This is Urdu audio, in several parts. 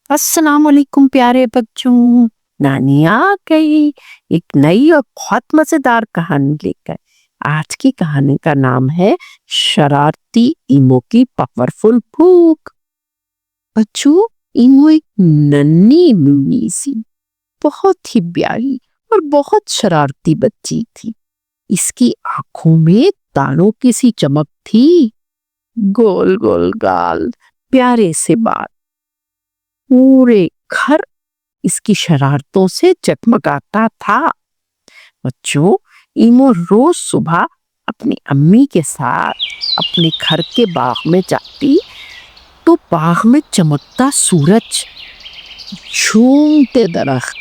السلام علیکم پیارے بچوں، نانی آ گئی ایک نئی اور بہت مزیدار کہانی لے کر۔ آج کی کہانی کا نام ہے شرارتی ایمو کی پاورفل بھوک۔ بچوں، ایمو ایک ننھی ننھی سی بہت ہی پیاری اور بہت شرارتی بچی تھی۔ اس کی آنکھوں میں تاروں کی سی چمک تھی، گول گول گال، پیارے سے بال، پورے گھر اس کی شرارتوں سے جگمگاتا تھا۔ بچوں، ایمو روز صبح اپنی امی کے ساتھ اپنے گھر کے باغ میں جاتی تو باغ میں چمکتا سورج، جھومتے درخت،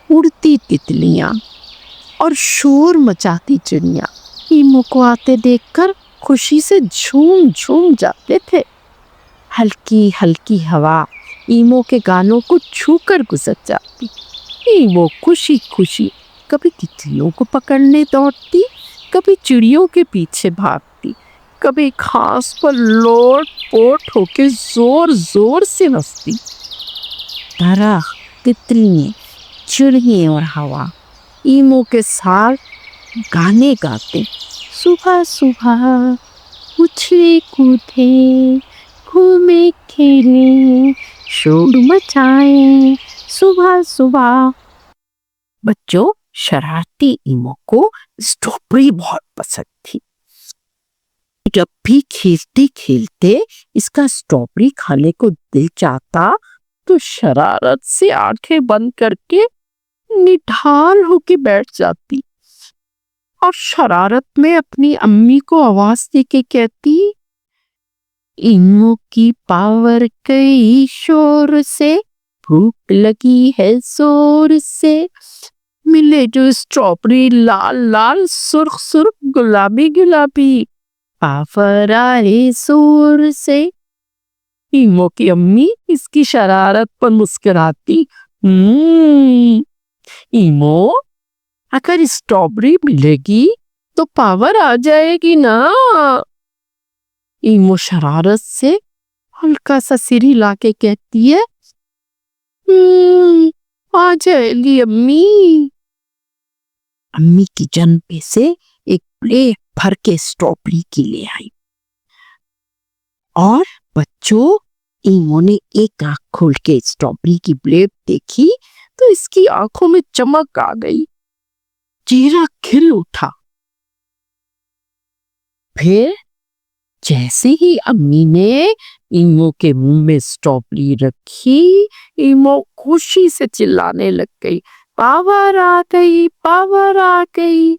اڑتی تتلیاں اور شور مچاتی چڑیاں ایمو کو آتے دیکھ کر خوشی سے جھوم جھوم جاتے تھے۔ ہلکی ہلکی ہوا ایمو کے گانوں کو چھو کر گزر جاتی۔ ایمو خوشی خوشی کبھی تتلیوں کو پکڑنے دوڑتی، کبھی چڑیوں کے پیچھے بھاگتی، کبھی گھاس پر لوٹ پوٹ ہو کے زور زور سے نچتی۔ درخت، تتلیاں، چڑیاں اور ہوا ایمو کے ساتھ گانے گاتے، صبح صبح اچھلے کودے، گھومے کھیلے، شور مچائے صبح صبح۔ بچوں، شرارتی ایمو کو اسٹرابیری بہت پسند تھی۔ جب بھی کھیلتے کھیلتے اس کا اسٹرابیری کھانے کو دل چاہتا تو شرارت سے آنکھیں بند کر کے نڈھال ہو کے بیٹھ جاتی اور شرارت میں اپنی امی کو آواز دے کے کہتی، ایمو کی پاور گئی شور سے، بھوک لگی ہے زور سے، ملے جو اسٹرابیری لال لال، سرخ سرخ، گلابی گلابی، پاور آئے زور سے۔ ایمو کی امی اس کی شرارت پر مسکراتی، ایمو، اگر اسٹرابیری ملے گی تو پاور آ جائے گی نا۔ ایمو شرارت سے ہلکا سا سر ہلا کے کہتی ہے، آ جائے گی امی۔ امی کچن پہ سے ایک پلیٹ بھر کے اسٹرابیری کی لے آئی اور بچوں، ایمو نے ایک آنکھ کھول کے اسٹرابیری کی پلیٹ دیکھی تو اس کی آنکھوں میں چمک آ گئی، چہرہ کھل اٹھا۔ پھر جیسے ہی امی نے ایمو کے منہ میں اسٹرابیری رکھی، ایمو خوشی سے چلانے لگ گئی، پاور آ گئی، پاور آ گئی۔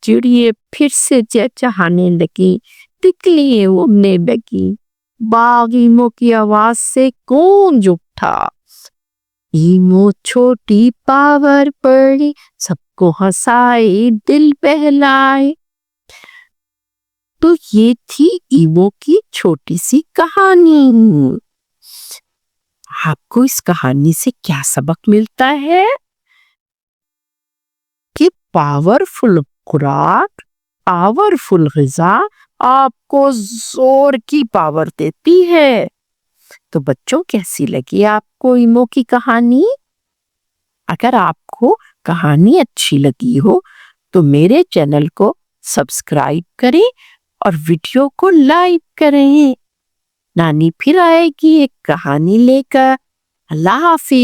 چڑیے پھر سے چہچہانے لگی، تتلیاں اڑنے لگی، باغ ایمو کی آواز سے گونج اٹھا۔ ایمو چھوٹی پاور بڑی، سب کو ہنسائے، دل بہلائے۔ تو یہ تھی ایمو کی چھوٹی سی کہانی۔ آپ کو اس کہانی سے کیا سبق ملتا ہے؟ کہ پاورفل خوراک، پاورفل غذا آپ کو زور کی پاور دیتی ہے۔ تو بچوں، کیسی لگی آپ کو ایمو کی کہانی؟ اگر آپ کو کہانی اچھی لگی ہو تو میرے چینل کو سبسکرائب کریں اور ویڈیو کو لائک کریں۔ نانی پھر آئے گی ایک کہانی لے کر۔ اللہ حافظ۔